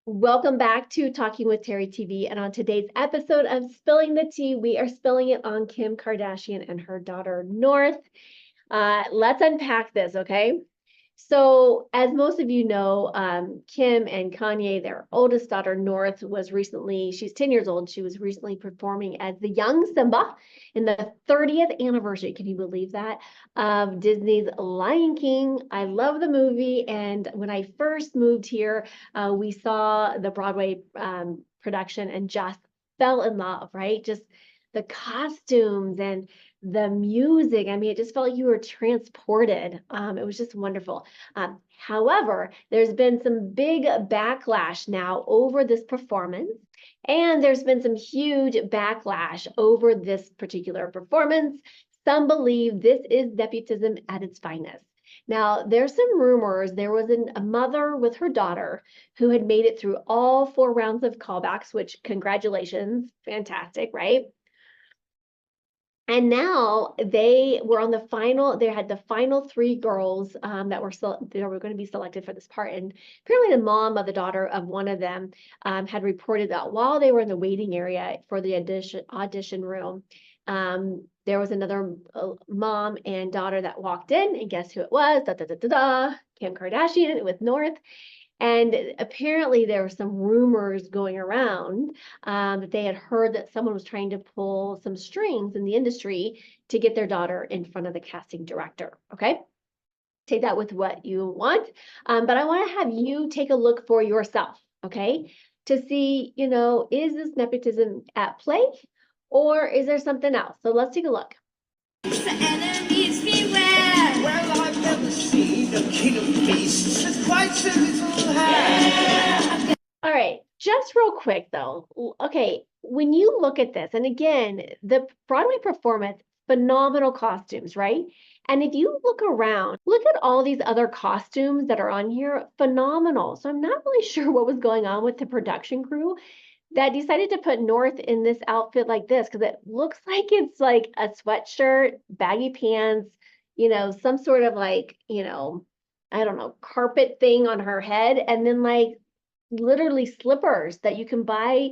Welcome back to Talking with Teri TV. And on today's episode of Spilling the Tea, we are spilling it on Kim Kardashian and her daughter, North. Let's unpack this, okay? So, as most of you know, Kim and Kanye, their oldest daughter, North, she's 10 years old. She was recently performing as the young Simba in the 30th anniversary. Can you believe that? Of Disney's Lion King. I love the movie. And when I first moved here, we saw the Broadway production and just fell in love, right? Just the costumes and the music. I mean, it just felt like you were transported. It was just wonderful. However, there's been some big backlash now over this performance, and there's been some huge backlash over this particular performance. Some believe this is nepotism at its finest. Now, there's some rumors. There was a mother with her daughter who had made it through all 4 rounds of callbacks, which congratulations, fantastic, right? And now they were on the final, they had the final 3 girls that were going to be selected for this part. And apparently the mom of the daughter of one of them had reported that while they were in the waiting area for the audition room, there was another mom and daughter that walked in, and guess who it was? Kim Kardashian with North. And apparently there were some rumors going around that they had heard that someone was trying to pull some strings in the industry to get their daughter in front of the casting director. Okay, take that with what you want. But I want to have you take a look for yourself, okay, to see, is this nepotism at play or is there something else? So let's take a look. The enemies beware. Well, I've never seen a king of beasts with quite so little hair. All right, just real quick though. Okay, when you look at this, and again, the Broadway performance, phenomenal costumes, right? And if you look around, look at all these other costumes that are on here, phenomenal. So I'm not really sure what was going on with the production crew that decided to put North in this outfit like this, because it looks like it's like a sweatshirt, baggy pants, some sort of like, I don't know, carpet thing on her head, and then like literally slippers that you can buy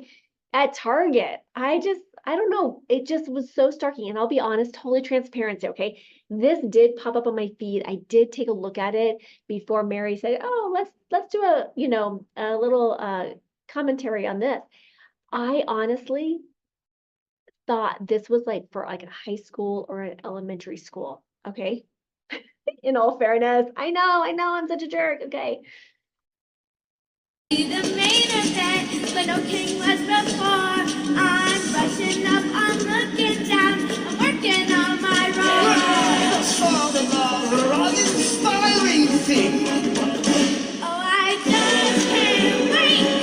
at Target. I don't know. It just was so starking. And I'll be honest, totally transparency, okay? This did pop up on my feed. I did take a look at it before Mary said, "Oh, let's do a little commentary on this." I honestly thought this was like for like a high school or an elementary school, okay? In all fairness, I know, I'm such a jerk, okay? The main event, but no king was before. I'm rushing up, I'm looking down, I'm working on my role. That's far the uninspiring thing. Oh, I just can't wait.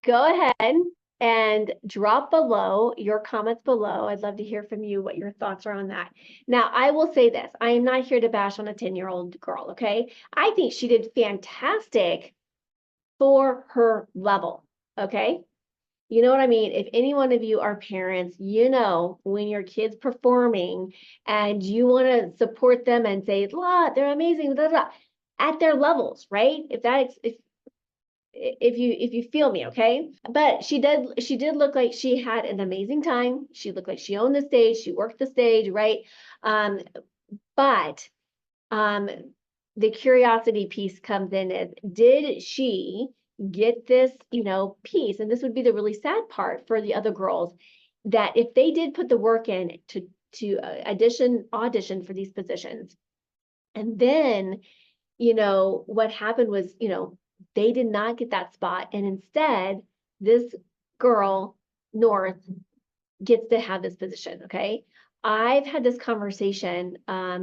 Go ahead and drop below your comments below. I'd love to hear from you what your thoughts are on that. Now, I will say this. I am not here to bash on a 10-year-old girl, okay? I think she did fantastic for her level, okay? You know what I mean? If any one of you are parents, when your kid's performing and you want to support them and say, "La, they're amazing," blah, blah, at their levels, right? If you feel me, okay? But she did look like she had an amazing time. She looked like she owned the stage, she worked the stage, right? But the curiosity piece comes in is, did she get this, piece? And this would be the really sad part for the other girls, that if they did put the work in to audition for these positions, and then, what happened was, they did not get that spot. And instead, this girl, North, gets to have this position, okay? I've had this conversation, a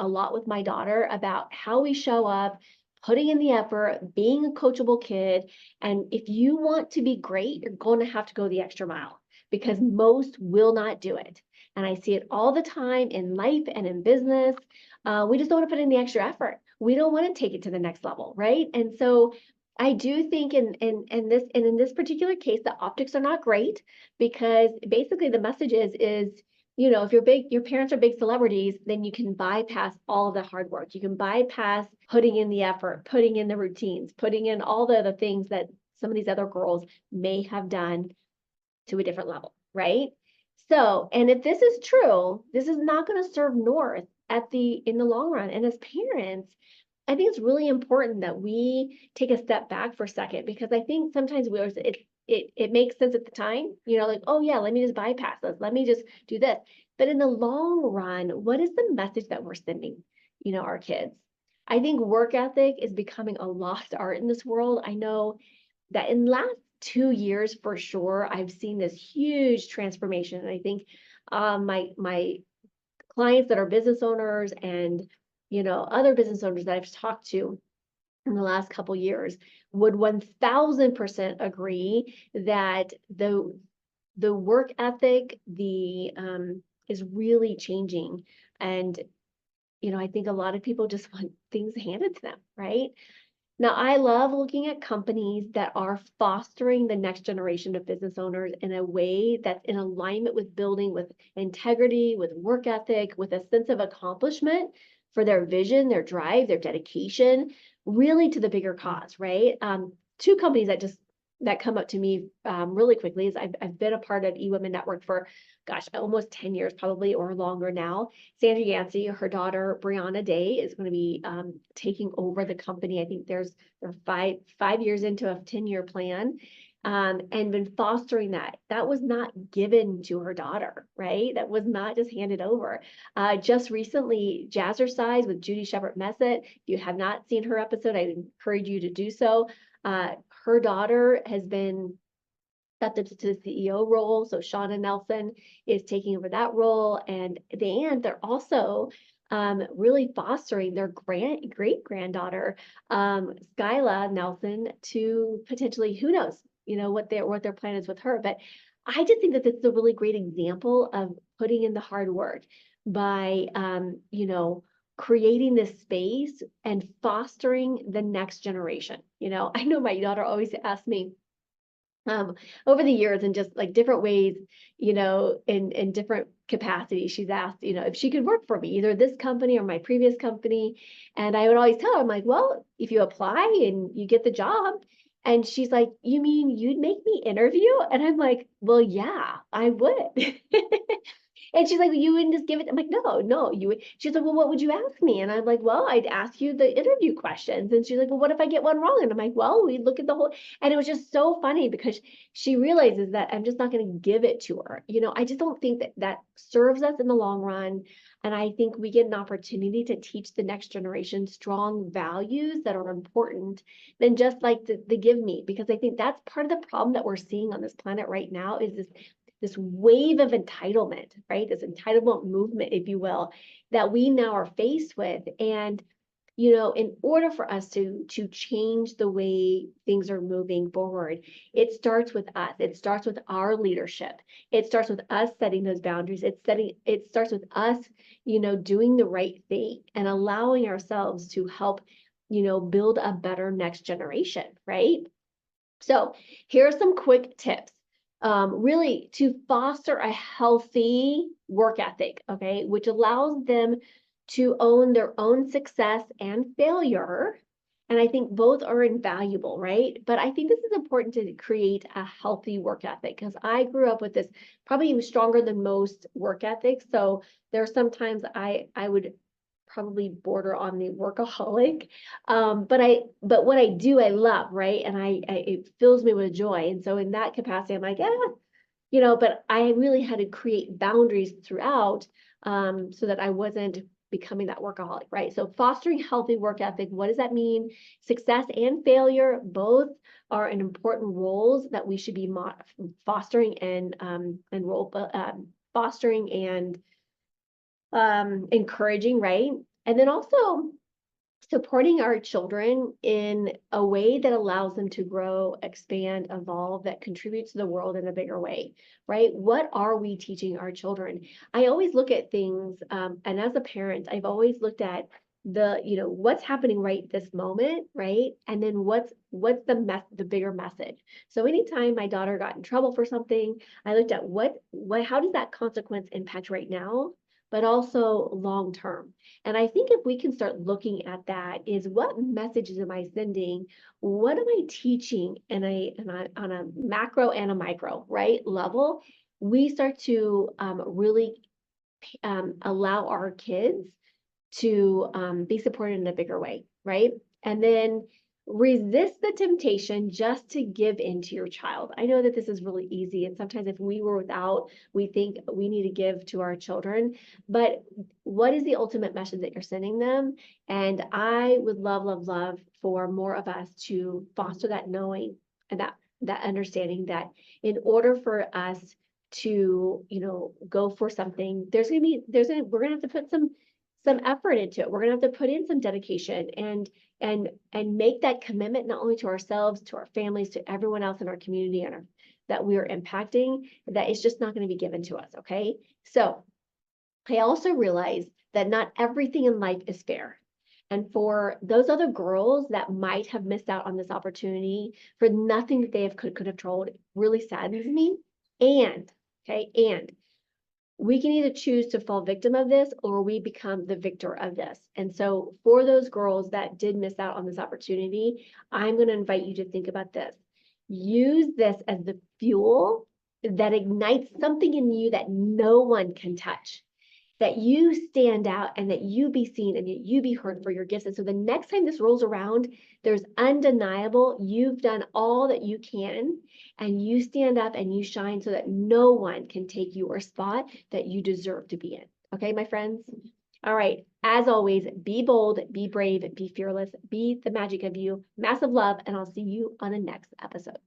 lot with my daughter about how we show up, putting in the effort, being a coachable kid. And if you want to be great, you're going to have to go the extra mile, because most will not do it. And I see it all the time in life and in business. We just don't want to put in the extra effort. We don't want to take it to the next level, right? And so I do think in this particular case, the optics are not great because basically the message is, you know, if your parents are big celebrities, then you can bypass all of the hard work. You can bypass putting in the effort, putting in the routines, putting in all the other things that some of these other girls may have done to a different level, right? So, and if this is true, this is not going to serve North in the long run. And as parents, I think it's really important that we take a step back for a second because I think sometimes it makes sense at the time, you know, like, oh yeah, let me just bypass this, let me just do this. But in the long run, what is the message that we're sending, you know, our kids? I think work ethic is becoming a lost art in this world. I know that in the last 2 years for sure, I've seen this huge transformation. And I think my clients that are business owners and you know other business owners that I've talked to in the last couple years would 1000% agree that the work ethic the is really changing. And you know, I think a lot of people just want things handed to them, right? Now, I love looking at companies that are fostering the next generation of business owners in a way that's in alignment with building with integrity, with work ethic, with a sense of accomplishment for their vision, their drive, their dedication, really to the bigger cause, right? Two companies that come up to me really quickly is I've been a part of eWomen Network for, gosh, almost 10 years probably or longer now. Sandra Yancey, her daughter Brianna Day is going to be taking over the company. I think they're 5 years into a 10-year plan, and been fostering that. That was not given to her daughter, right? That was not just handed over. Just recently, Jazzercise with Judy Shepard Messett. If you have not seen her episode, I encourage you to do so. Her daughter has been stepped up to the CEO role. So Shauna Nelson is taking over that role. And they're also really fostering their great granddaughter, Skyla Nelson, to potentially, who knows, you know, what their plan is with her. But I just think that this is a really great example of putting in the hard work by, you know, creating this space and fostering the next generation. You know, I know my daughter always asks me, over the years in just like different ways, you know, in different capacities. She's asked, you know, if she could work for me, either this company or my previous company. And I would always tell her, I'm like, well, if you apply and you get the job. And she's like, you mean you'd make me interview? And I'm like, well, yeah, I would. And she's like, well, you wouldn't just give it. I'm like, no, you would. She's like, well, what would you ask me? And I'm like, well, I'd ask you the interview questions. And she's like, well, what if I get one wrong? And I'm like, well, we look at the whole. And it was just so funny because she realizes that I'm just not going to give it to her. You know, I just don't think that that serves us in the long run. And I think we get an opportunity to teach the next generation strong values that are important than just like the give me, because I think that's part of the problem that we're seeing on this planet right now is this wave of entitlement, right? This entitlement movement, if you will, that we now are faced with. And, you know, in order for us to change the way things are moving forward, it starts with us. It starts with our leadership. It starts with us setting those boundaries. It starts with us, you know, doing the right thing and allowing ourselves to help, you know, build a better next generation, right? So here are some quick tips. Really to foster a healthy work ethic, okay, which allows them to own their own success and failure. And I think both are invaluable, right? But I think this is important to create a healthy work ethic because I grew up with this probably stronger than most work ethics. So there are sometimes I would probably border on the workaholic. But what I do, I love, right? And it fills me with joy. And so in that capacity, I'm like, yeah, you know, but I really had to create boundaries throughout, so that I wasn't becoming that workaholic, right? So fostering healthy work ethic, what does that mean? Success and failure, both are an important roles that we should be fostering and fostering and encouraging, right? And then also supporting our children in a way that allows them to grow, expand, evolve, that contributes to the world in a bigger way, right? What are we teaching our children? I always look at things, and as a parent, I've always looked at, what's happening right this moment, right? And then what's the bigger message. So anytime my daughter got in trouble for something, I looked at how does that consequence impact right now, but also long term. And I think if we can start looking at that, is what messages am I sending? What am I teaching on a macro and a micro, right, level? We start to really allow our kids to be supported in a bigger way, right? And then resist the temptation just to give in to your child. I know that this is really easy. And sometimes if we were without, we think we need to give to our children. But what is the ultimate message that you're sending them? And I would love, love, love for more of us to foster that knowing and that understanding that in order for us to, go for something, we're gonna have to put some effort into it. We're gonna have to put in some dedication and make that commitment not only to ourselves, to our families, to everyone else in our community and that we are impacting, that it's just not going to be given to us. Okay. So I also realize that not everything in life is fair. And for those other girls that might have missed out on this opportunity for nothing that they could have controlled, it really saddens me. And we can either choose to fall victim of this or we become the victor of this. And so for those girls that did miss out on this opportunity, I'm going to invite you to think about this. Use this as the fuel that ignites something in you that no one can touch, that you stand out and that you be seen and that you be heard for your gifts. And so the next time this rolls around, there's undeniable, you've done all that you can and you stand up and you shine so that no one can take your spot that you deserve to be in. Okay, my friends? All right. As always, be bold, be brave, be fearless, be the magic of you. Massive love, and I'll see you on the next episode.